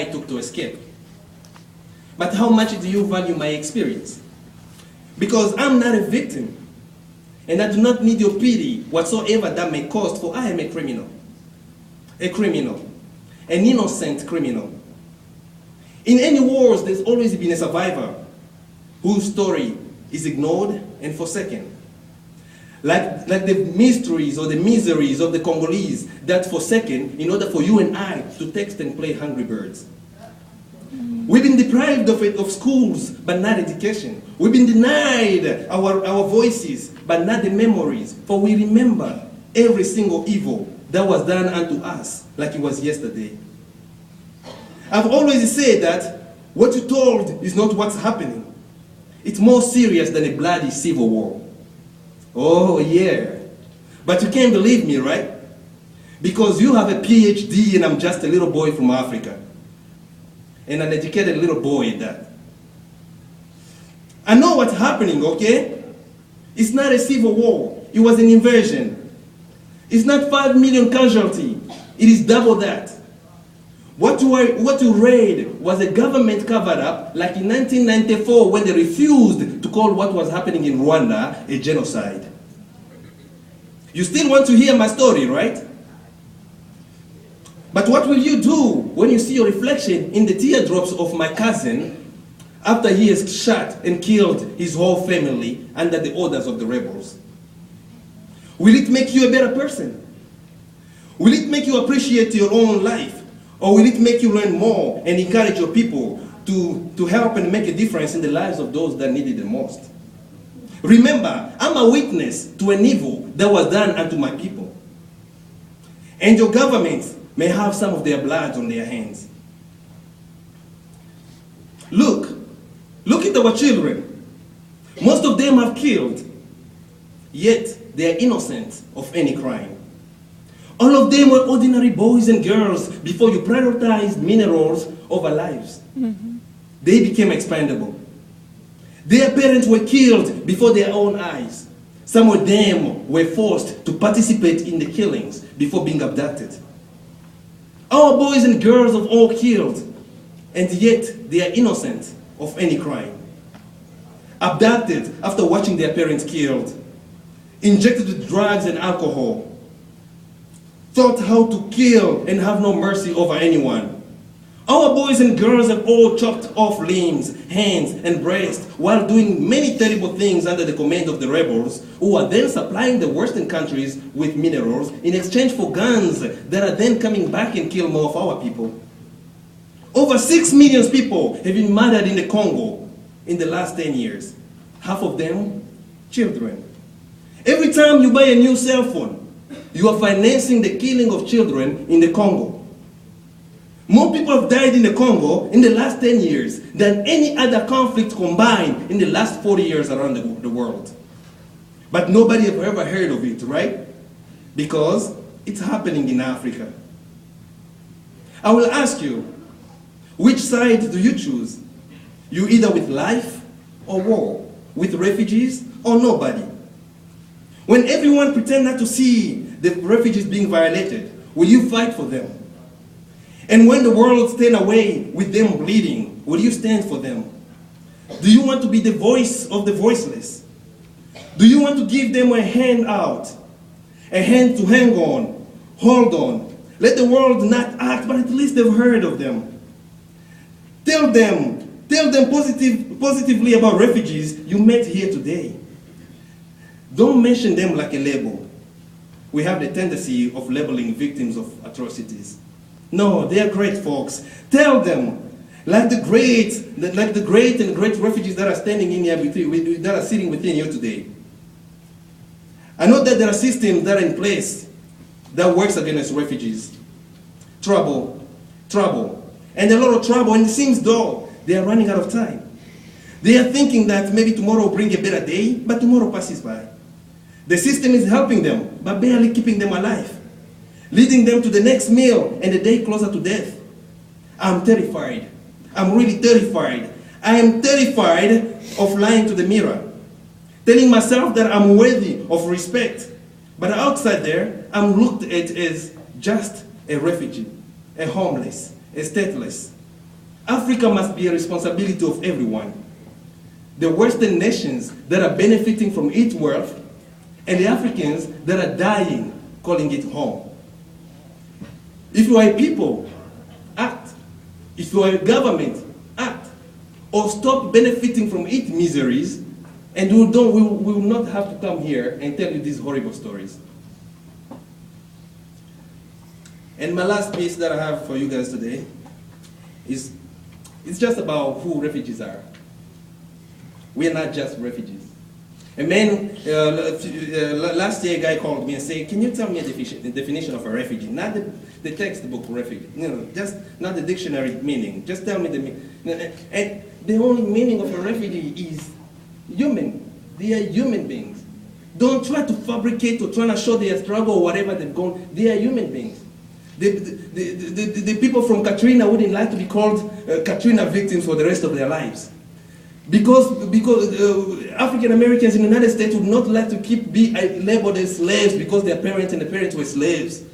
I took to escape. But how much do you value my experience? Because I'm not a victim, and I do not need your pity whatsoever that may cost, for I am a criminal, an innocent criminal. In any wars, there's always been a survivor whose story is ignored and forsaken. Like the mysteries or the miseries of the Congolese that forsaken in order for you and I to text and play Hungry Birds. We've been deprived of schools, but not education. We've been denied our voices, but not the memories. For we remember every single evil that was done unto us like it was yesterday. I've always said that what you told is not what's happening. It's more serious than a bloody civil war. Oh yeah, but you can't believe me, right? Because you have a PhD and I'm just a little boy from Africa. And an educated little boy at that. I know what's happening, okay? It's not a civil war. It was an invasion. It's not 5 million casualties. It is double that. What you read was a government covered up, like in 1994 when they refused to call what was happening in Rwanda a genocide. You still want to hear my story, right? But what will you do when you see your reflection in the teardrops of my cousin after he has shot and killed his whole family under the orders of the rebels? Will it make you a better person? Will it make you appreciate your own life? Or will it make you learn more and encourage your people to help and make a difference in the lives of those that need it the most? Remember, I'm a witness to an evil that was done unto my people. And your governments may have some of their blood on their hands. Look at our children. Most of them have killed, yet they are innocent of any crime. All of them were ordinary boys and girls before you prioritized minerals over lives. Mm-hmm. They became expendable. Their parents were killed before their own eyes. Some of them were forced to participate in the killings before being abducted. Our boys and girls have all killed, and yet they are innocent of any crime. Abducted after watching their parents killed, injected with drugs and alcohol, taught how to kill and have no mercy over anyone. Our boys and girls have all chopped off limbs, hands, and breasts while doing many terrible things under the command of the rebels, who are then supplying the Western countries with minerals in exchange for guns that are then coming back and kill more of our people. Over 6 million people have been murdered in the Congo in the last 10 years. Half of them, children. Every time you buy a new cell phone, you are financing the killing of children in the Congo. More people have died in the Congo in the last 10 years than any other conflict combined in the last 40 years around the world. But nobody have ever heard of it, right? Because it's happening in Africa. I will ask you, which side do you choose? You either with life or war, with refugees or nobody. When everyone pretend not to see the refugees being violated, will you fight for them? And when the world stand away with them bleeding, will you stand for them? Do you want to be the voice of the voiceless? Do you want to give them a hand out? A hand to hang on, hold on. Let the world not act, but at least they've heard of them. Tell them positively about refugees you met here today. Don't mention them like a label. We have the tendency of labeling victims of atrocities. No, they are great folks. Tell them, like the great and great refugees that are standing in here that are sitting within you today. I know that there are systems that are in place that works against refugees. Trouble, and a lot of trouble, and it seems though they are running out of time. They are thinking that maybe tomorrow will bring a better day, but tomorrow passes by. The system is helping them, but barely keeping them alive, leading them to the next meal and the day closer to death. I'm terrified. I'm really terrified. I am terrified of lying to the mirror, telling myself that I'm worthy of respect. But outside there, I'm looked at as just a refugee, a homeless, a stateless, Africa must be a responsibility of everyone. The Western nations that are benefiting from its wealth, and the Africans that are dying, calling it home. If you are a people, act. If you are a government, act. Or stop benefiting from its miseries, and we will not have to come here and tell you these horrible stories. And my last piece that I have for you guys today is it's just about who refugees are. We are not just refugees. A man, last year a guy called me and said, can you tell me the definition of a refugee? Not the textbook refugee, just not the dictionary meaning. Just tell me the meaning. And the only meaning of a refugee is human. They are human beings. Don't try to fabricate or try to show their struggle or whatever they've gone. They are human beings. The people from Katrina wouldn't like to be called Katrina victims for the rest of their lives. Because African Americans in the United States would not like to be labeled as slaves because their parents and the parents were slaves.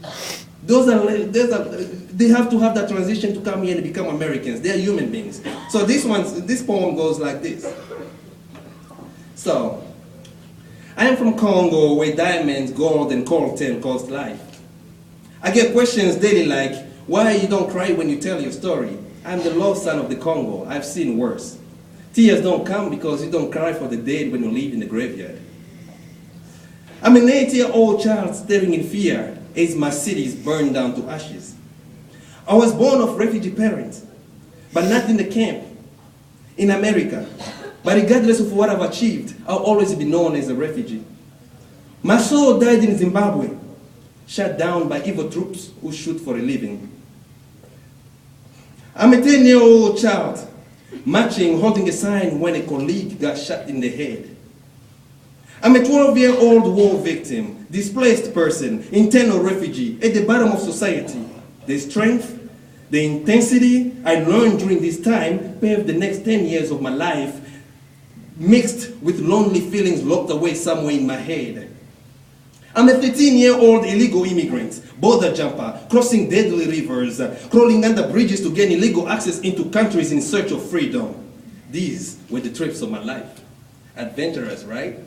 They have to have that transition to come here and become Americans. They are human beings. So this poem goes like this. So, I am from Congo where diamonds, gold, and coltan cost life. I get questions daily like, why you don't cry when you tell your story? I'm the lost son of the Congo. I've seen worse. Tears don't come because you don't cry for the dead when you live in the graveyard. I'm an 8-year-old child staring in fear as my city is burned down to ashes. I was born of refugee parents, but not in the camp, in America. But regardless of what I've achieved, I'll always be known as a refugee. My soul died in Zimbabwe, shot down by evil troops who shoot for a living. I'm a 10-year-old child, marching, holding a sign when a colleague got shot in the head. I'm a 12-year-old war victim, displaced person, internal refugee, at the bottom of society. The strength, the intensity I learned during this time paved the next 10 years of my life, mixed with lonely feelings locked away somewhere in my head. I'm a 13-year-old illegal immigrant, border jumper, crossing deadly rivers, crawling under bridges to gain illegal access into countries in search of freedom. These were the trips of my life. Adventurous, right?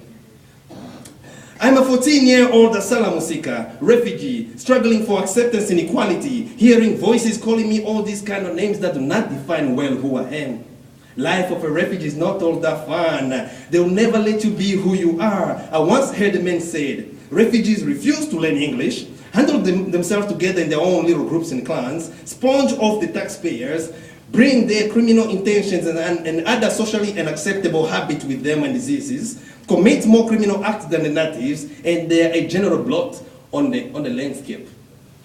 I'm a 14-year-old asylum seeker, refugee, struggling for acceptance and equality, hearing voices calling me all these kind of names that do not define well who I am. Life of a refugee is not all that fun. They'll never let you be who you are. I once heard a man say, refugees refuse to learn English, handle themselves together in their own little groups and clans, sponge off the taxpayers, bring their criminal intentions and other socially unacceptable habits with them and diseases, commit more criminal acts than the natives, and they're a general blot on the landscape.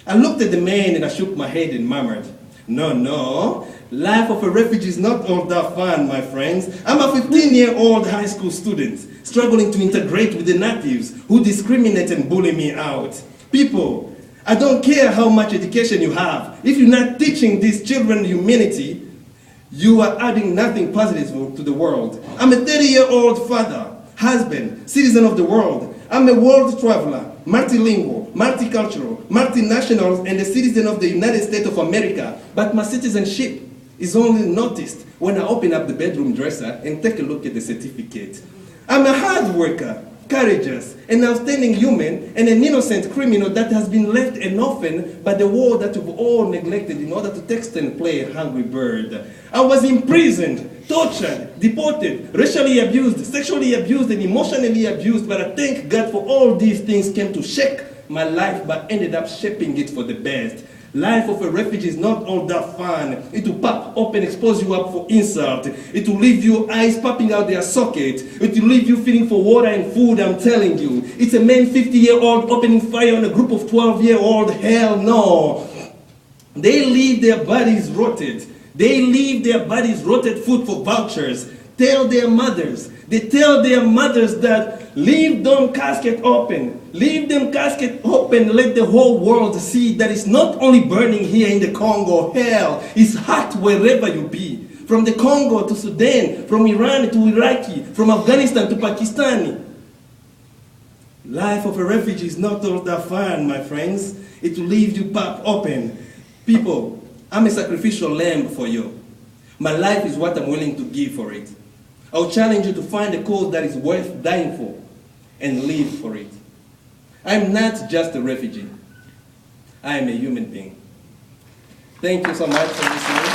I looked at the man and I shook my head and murmured, no, life of a refugee is not all that fun, my friends. I'm a 15-year-old high school student, struggling to integrate with the natives who discriminate and bully me out. People, I don't care how much education you have. If you're not teaching these children humanity, you are adding nothing positive to the world. I'm a 30-year-old father, husband, citizen of the world. I'm a world traveler, multilingual, multicultural, multinational, and a citizen of the United States of America. But my citizenship is only noticed when I open up the bedroom dresser and take a look at the certificate. I'm a hard worker, courageous, an outstanding human, and an innocent criminal that has been left an orphan by the world that we've all neglected in order to text and play a hungry bird. I was imprisoned, tortured, deported, racially abused, sexually abused, and emotionally abused, but I thank God for all these things came to shake my life, but ended up shaping it for the best. Life of a refugee is not all that fun. It will pop up and expose you up for insult. It will leave your eyes popping out their socket. It will leave you feeling for water and food, I'm telling you. It's a man 50-year-old opening fire on a group of 12-year-old. Hell no. They leave their bodies rotted. They leave their bodies rotted food for vouchers. Tell their mothers. They tell their mothers that leave them casket open. Leave them casket open. Let the whole world see that it's not only burning here in the Congo. Hell, it's hot wherever you be. From the Congo to Sudan, from Iran to Iraqi, from Afghanistan to Pakistani. Life of a refugee is not all that fun, my friends. It will leave you pop open. People, I'm a sacrificial lamb for you. My life is what I'm willing to give for it. I'll challenge you to find a cause that is worth dying for and live for it. I'm not just a refugee. I am a human being. Thank you so much for listening.